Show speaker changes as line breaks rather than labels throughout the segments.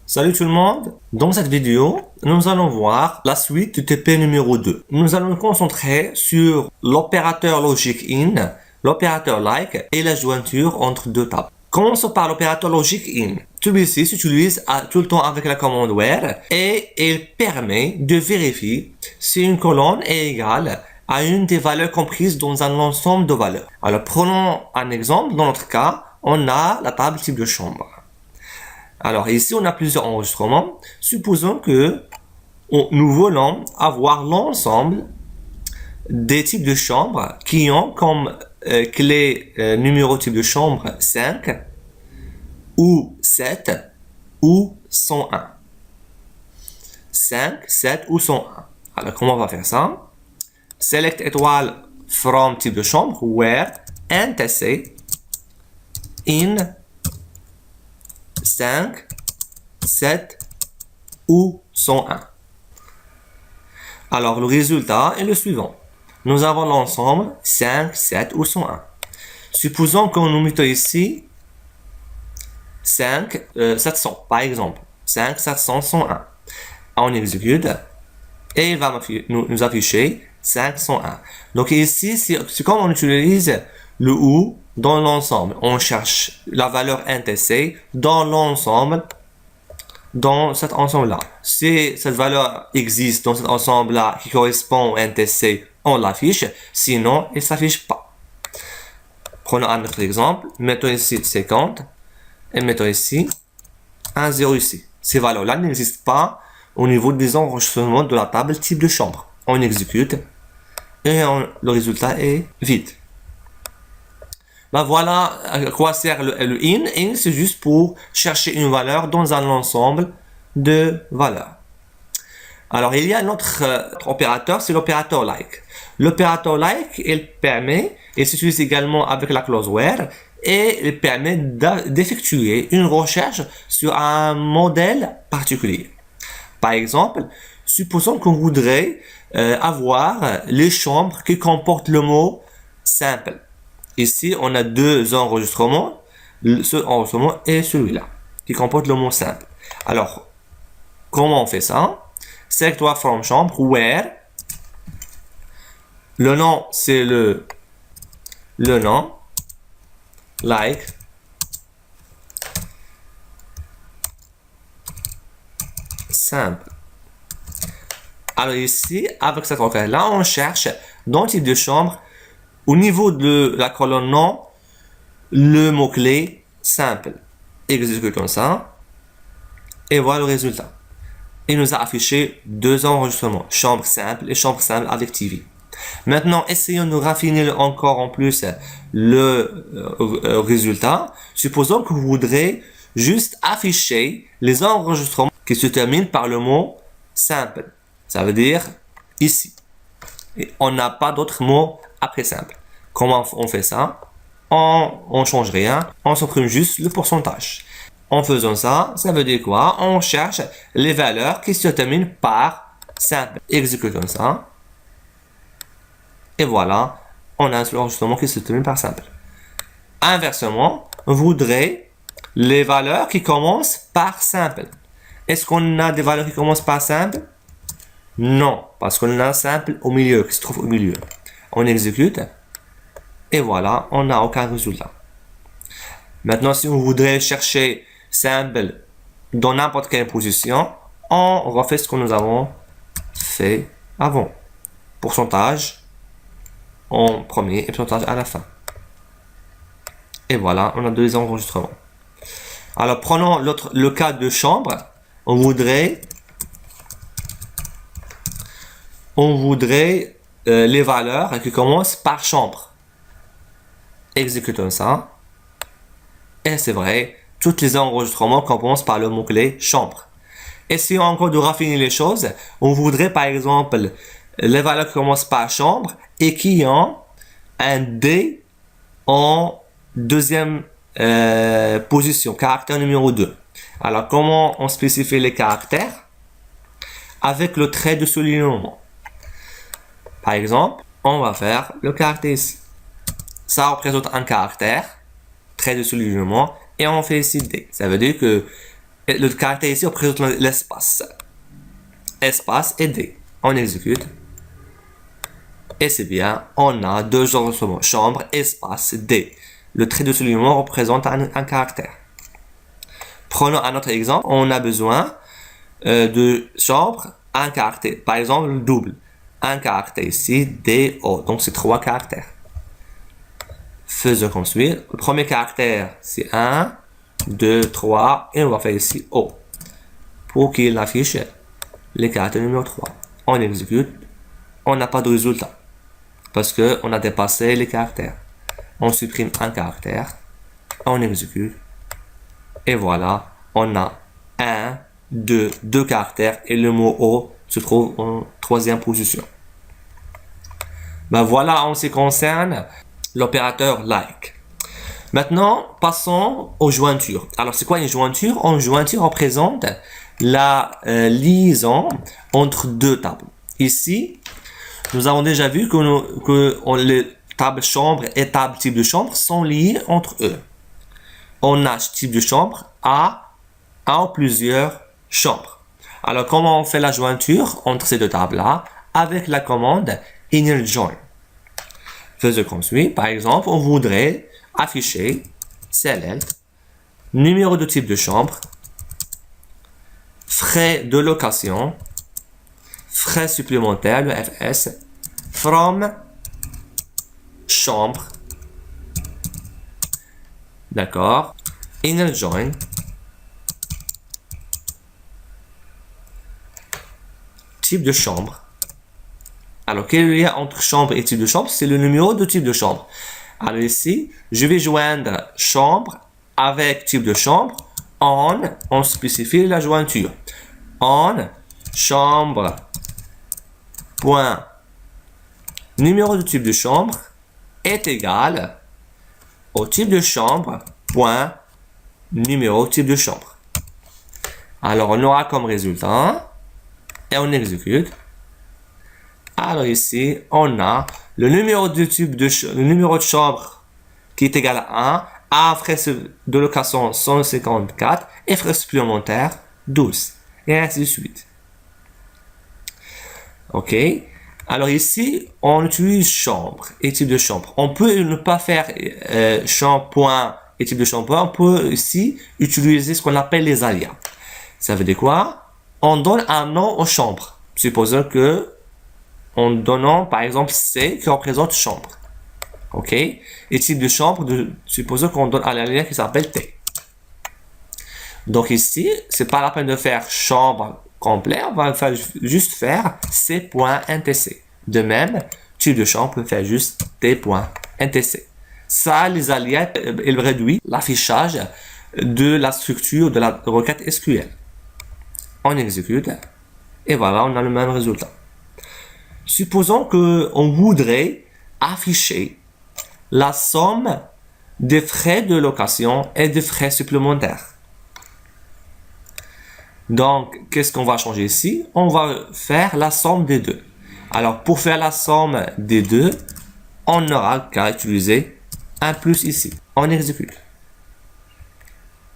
Salut tout le monde. Dans cette vidéo, nous allons voir la suite du TP numéro 2. Nous allons nous concentrer sur l'opérateur logique in, l'opérateur like et la jointure entre deux tables. Commençons par l'opérateur logique in. Celui-ci s'utilise tout le temps avec la commande where et il permet de vérifier si une colonne est égale à une des valeurs comprises dans un ensemble de valeurs. Alors prenons un exemple. Dans notre cas, on a la table type de chambre. Alors ici, on a plusieurs enregistrements. Supposons que nous voulons avoir l'ensemble des types de chambres qui ont comme clé numéro type de chambre 5 ou 7 ou 101. 5, 7 ou 101. Alors comment on va faire ça? Select étoile from type de chambre where NTC in 5, 7 ou 101. Alors, le résultat est le suivant. Nous avons l'ensemble 5, 7 ou 101. Supposons que nous mettons ici 5, 700, par exemple. 5, 700, 101. On exécute et il va nous afficher 5, 101. Donc ici, c'est comme on utilise le OU dans l'ensemble. On cherche la valeur NTC dans l'ensemble, dans cet ensemble-là. Si cette valeur existe dans cet ensemble-là qui correspond au NTC, on l'affiche. Sinon, il ne s'affiche pas. Prenons un autre exemple. Mettons ici 50 et mettons ici 1, 0 ici. Ces valeurs-là n'existent pas au niveau des enregistrements de la table type de chambre. On exécute et le résultat est vide. Ben voilà à quoi sert le in. In, c'est juste pour chercher une valeur dans un ensemble de valeurs. Alors, il y a un autre opérateur, c'est l'opérateur like. L'opérateur like, il s'utilise également avec la clause where et il permet d'effectuer une recherche sur un modèle particulier. Par exemple, supposons qu'on voudrait avoir les chambres qui comportent le mot simple. Ici, on a deux enregistrements, ce enregistrement et celui-là, qui comporte le mot simple. Alors, comment on fait ça? Select from chambre, where, le nom, c'est le nom, like, simple. Alors ici, avec cette requête-là, on cherche dans le type de chambre, au niveau de la colonne nom, le mot-clé simple. Exécutons ça. Et voilà le résultat. Il nous a affiché deux enregistrements, chambre simple et chambre simple avec TV. Maintenant, essayons de raffiner encore en plus le résultat. Supposons que vous voudrez juste afficher les enregistrements qui se terminent par le mot simple. Ça veut dire ici. Et on n'a pas d'autres mots après simple. Comment on fait ça? On change rien, on supprime juste le pourcentage. En faisant ça, ça veut dire quoi? On cherche les valeurs qui se terminent par simple. Exécutons ça. Et voilà, on a un enregistrement qui se termine par simple. Inversement, on voudrait les valeurs qui commencent par simple. Est-ce qu'on a des valeurs qui commencent par simple? Non, parce qu'on a simple au milieu, qui se trouve au milieu. On exécute. Et voilà, on n'a aucun résultat. Maintenant, si on voudrait chercher simple dans n'importe quelle position, on refait ce que nous avons fait avant. Pourcentage en premier et pourcentage à la fin. Et voilà, on a deux enregistrements. Alors, prenons le cas de chambre. On voudrait les valeurs qui commencent par chambre. Exécutons ça. Et c'est vrai, tous les enregistrements commencent par le mot-clé chambre. Essayons encore de raffiner les choses. On voudrait par exemple les valeurs qui commencent par chambre et qui ont un D en deuxième position, caractère numéro 2. Alors comment on spécifie les caractères? Avec le trait de soulignement. Par exemple, on va faire le caractère ici. Ça représente un caractère, trait de soulignement, et on fait ici D. Ça veut dire que Et le caractère ici représente l'espace. Espace et D. On exécute. Et c'est bien, on a deux genres de chambre, espace, D. Le trait de soulignement représente un caractère. Prenons un autre exemple. On a besoin de chambre, un caractère. Par exemple, le double. Un caractère ici, D, O. Donc, c'est 3 caractères. Faisons comme suit. Le premier caractère, c'est 1, 2, 3. Et on va faire ici O. Pour qu'il affiche les caractères numéro 3. On exécute. On n'a pas de résultat. Parce qu'on a dépassé les caractères. On supprime un caractère. On exécute. Et voilà. On a 1, 2 caractères. Et le mot O se trouve en 3e position. Ben voilà en ce qui concerne l'opérateur like. Maintenant, passons aux jointures. Alors, c'est quoi une jointure? Une jointure représente la liaison entre deux tables. Ici, nous avons déjà vu que les tables chambre et tables type de chambre sont liées entre eux. On a ce type de chambre à un ou plusieurs chambres. Alors, comment on fait la jointure entre ces deux tables-là? Avec la commande inner join. Faisons comme suit. Par exemple, on voudrait afficher select, numéro de type de chambre, frais de location, frais supplémentaires, le FS, from chambre, d'accord, inner join, type de chambre. Alors, quel est le lien entre chambre et type de chambre? C'est le numéro de type de chambre. Alors ici, je vais joindre chambre avec type de chambre. On spécifie la jointure. On chambre point numéro de type de chambre est égal au type de chambre point numéro type de chambre. Alors, on aura comme résultat et on exécute. Alors ici, on a le numéro de chambre qui est égal à 1, à frais de location 154 et frais supplémentaires 12, et ainsi de suite. Ok. Alors ici, on utilise chambre et type de chambre. On peut ne pas faire chambre et type de chambre. On peut ici utiliser ce qu'on appelle les alias. Ça veut dire quoi? On donne un nom aux chambres. Supposons que en donnant par exemple C qui représente chambre. Ok? Et type de chambre, supposons qu'on donne un alias qui s'appelle T. Donc ici, c'est pas la peine de faire chambre complet, on va juste faire C.ntc. De même, type de chambre peut faire juste T.ntc. Ça, les alias, ils réduisent l'affichage de la structure de la requête SQL. On exécute et voilà, on a le même résultat. Supposons qu'on voudrait afficher la somme des frais de location et des frais supplémentaires. Donc, qu'est-ce qu'on va changer ici? On va faire la somme des deux. Alors, pour faire la somme des deux, on n'aura qu'à utiliser un plus ici. On exécute.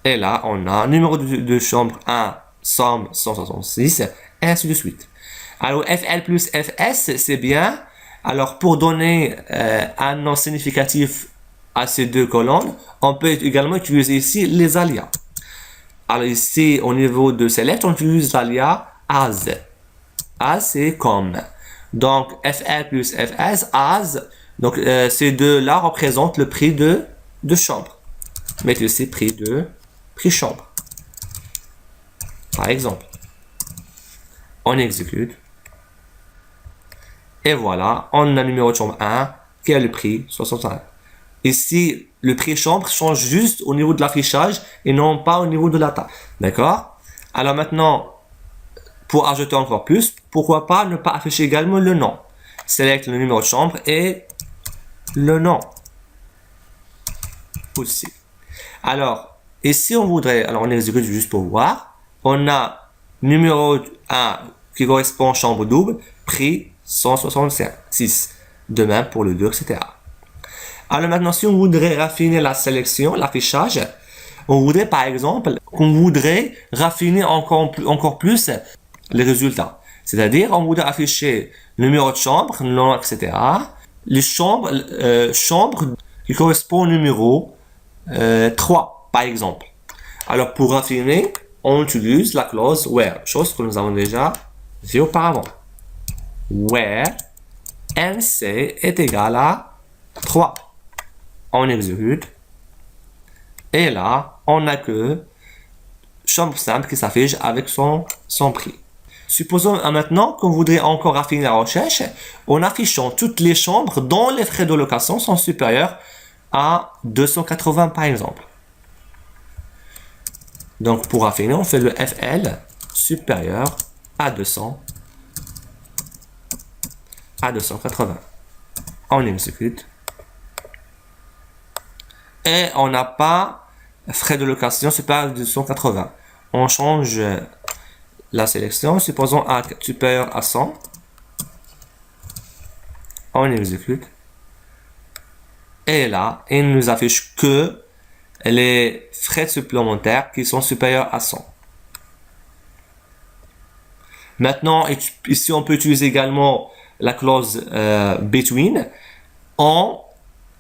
Et là, on a numéro de chambre 1, somme 166, et ainsi de suite. Alors, FL plus FS, c'est bien. Alors, pour donner un nom significatif à ces deux colonnes, on peut également utiliser ici les alias. Alors, ici, au niveau de select, on utilise l'alias as. As, c'est comme. Donc, FL plus FS, as. Donc, ces deux-là représentent le prix de chambre. Mettez ici prix chambre. Par exemple. On exécute. Et voilà, on a le numéro de chambre 1 qui est le prix 65. Ici, le prix chambre change juste au niveau de l'affichage et non pas au niveau de la table. D'accord? Alors maintenant, pour ajouter encore plus, pourquoi pas ne pas afficher également le nom? Select le numéro de chambre et le nom aussi. Alors, ici on voudrait, alors on exécute juste pour voir. On a numéro 1 qui correspond à chambre double, prix 166. De même pour le 2, etc. Alors maintenant, si on voudrait raffiner la sélection, l'affichage, On voudrait par exemple qu'on voudrait raffiner encore plus les résultats. C'est-à-dire, on voudrait afficher le numéro de chambre, nom, etc. Les chambres qui correspondent au numéro 3, par exemple. Alors, pour raffiner, on utilise la clause where, chose que nous avons déjà vue auparavant. Where NC est égal à 3. On exécute. Et là, on n'a que chambre simple qui s'affiche avec son prix. Supposons maintenant qu'on voudrait encore affiner la recherche en affichant toutes les chambres dont les frais de location sont supérieurs à 280 par exemple. Donc pour affiner, on fait le FL supérieur à 280. On exécute. Et on n'a pas frais de location supérieur à 280. On change la sélection, supposons A supérieur à 100. On exécute. Et là, il ne nous affiche que les frais supplémentaires qui sont supérieurs à 100. Maintenant, ici, on peut utiliser également la clause between en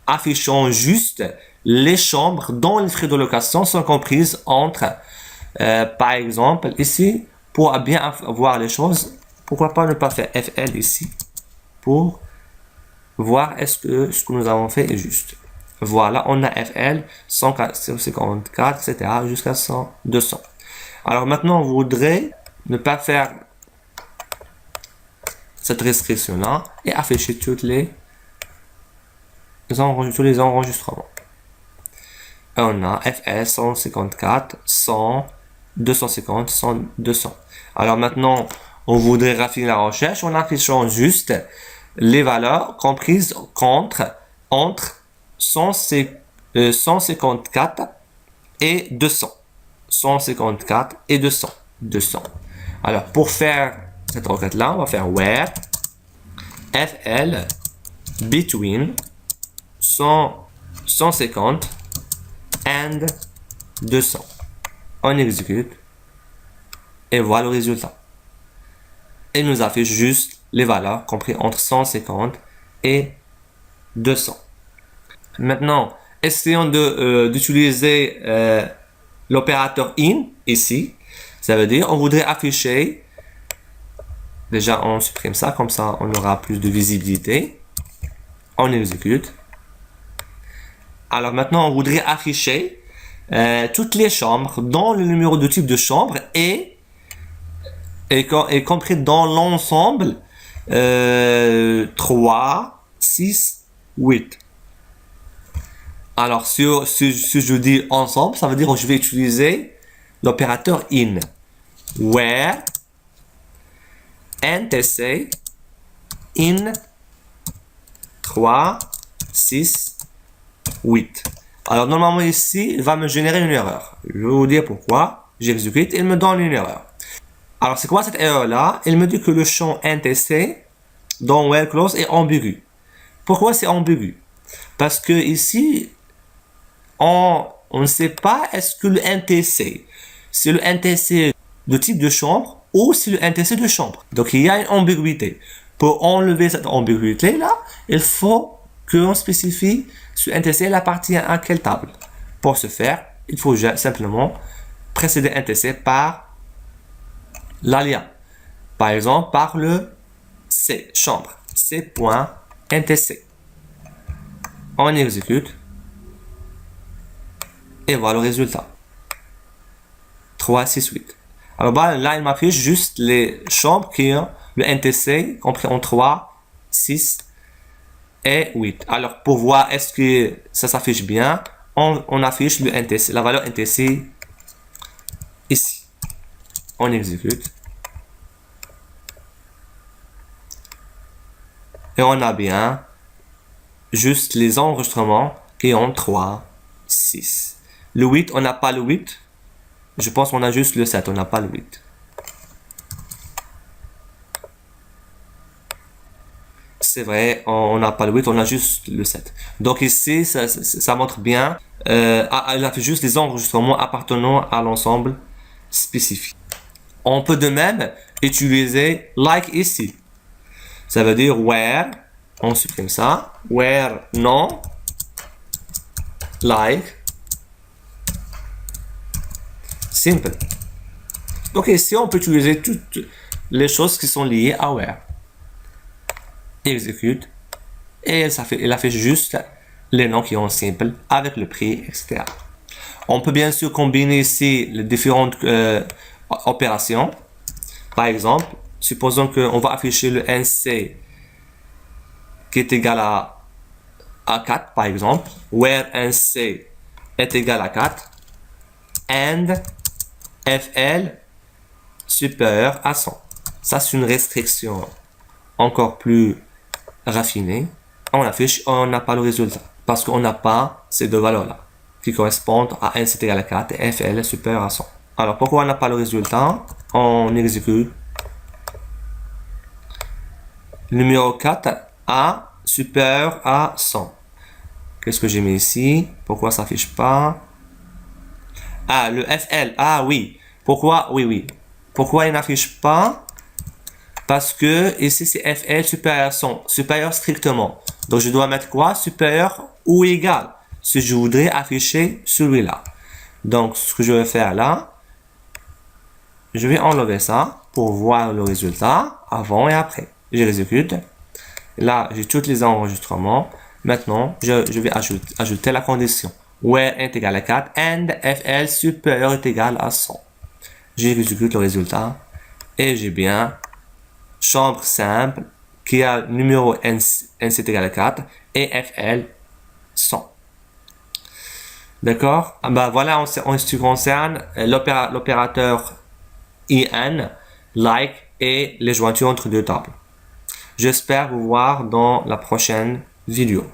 affichant juste les chambres dont les frais de location sont comprises entre, par exemple, ici, pour bien voir les choses, pourquoi pas ne pas faire FL ici pour voir est-ce que ce que nous avons fait est juste. Voilà, on a FL 154, etc. jusqu'à 200. Alors maintenant, on voudrait ne pas faire cette restriction-là et afficher tous les enregistrements. Et on a FL 154, 100, 250, 100, 200. Alors maintenant, on voudrait raffiner la recherche en affichant juste les valeurs comprises entre 154 et 200. 154 et 200. 200. Alors, pour faire cette requête-là, on va faire where FL between 150 and 200. On exécute et voilà le résultat. Il nous affiche juste les valeurs comprises entre 150 et 200. Maintenant, essayons d'utiliser l'opérateur in ici. Ça veut dire on voudrait afficher, déjà on supprime ça, comme ça on aura plus de visibilité. On exécute. Alors maintenant on voudrait afficher toutes les chambres dont le numéro de type de chambre est compris dans l'ensemble 3, 6, 8. Alors, si je dis ensemble, ça veut dire que je vais utiliser l'opérateur in. Where NTC in 3, 6, 8. Alors, normalement ici, il va me générer une erreur. Je vais vous dire pourquoi. J'exécute, il me donne une erreur. Alors, c'est quoi cette erreur-là? Il me dit que le champ NTC dans where clause est ambigu. Pourquoi c'est ambigu? Parce que ici, on ne sait pas est-ce que le NTC, c'est le NTC de type de chambre ou c'est le NTC de chambre. Donc, il y a une ambiguïté. Pour enlever cette ambiguïté-là, il faut qu'on spécifie ce NTC il appartient à quelle table. Pour ce faire, il faut simplement précéder NTC par l'alien. Par exemple, par le C, chambre, C.NTC. On exécute. Et voilà le résultat. 3, 6, 8. Alors là, il m'affiche juste les chambres qui ont le NTC compris en 3, 6 et 8. Alors, pour voir est-ce que ça s'affiche bien, on affiche le NTC, la valeur NTC ici. On exécute. Et on a bien juste les enregistrements qui ont 3, 6. Le 8, on n'a pas le 8. Je pense qu'on a juste le 7, on n'a pas le 8. c'est vrai, on n'a pas le 8, on a juste le 7. Donc ici, ça montre bien, il a fait juste les enregistrements appartenant à l'ensemble spécifique. On peut de même utiliser like ici. Ça veut dire where, on supprime ça, where non, like, simple. Donc ici, on peut utiliser toutes les choses qui sont liées à where. Exécute, et il a fait juste les noms qui ont simple avec le prix, etc. On peut bien sûr combiner ici les différentes opérations. Par exemple, supposons qu'on va afficher le NC qui est égal à 4, par exemple, where NC est égal à 4, and FL supérieur à 100. Ça, c'est une restriction encore plus raffinée. On affiche, on n'a pas le résultat parce qu'on n'a pas ces deux valeurs-là qui correspondent à NC est égal à 4 et FL supérieur à 100. Alors, pourquoi on n'a pas le résultat? On exécute. Numéro 4 A supérieur à 100. Qu'est-ce que j'ai mis ici? Pourquoi ça s'affiche pas? Ah, le FL. Ah oui. Pourquoi? Oui. Pourquoi il n'affiche pas? Parce que ici c'est FL supérieur à 100. Supérieur strictement. Donc je dois mettre quoi? Supérieur ou égal. Si je voudrais afficher celui-là. Donc ce que je vais faire là, je vais enlever ça pour voir le résultat avant et après. Je l'exécute. Là, j'ai tous les enregistrements. Maintenant, je vais ajouter la condition. Where est égal à 4 and FL supérieur est égal à 100. J'exécute le résultat et j'ai bien chambre simple qui a numéro NC est égal à 4 et FL 100. D'accord? Voilà en ce qui concerne l'opérateur IN, like et les jointures entre deux tables. J'espère vous voir dans la prochaine vidéo.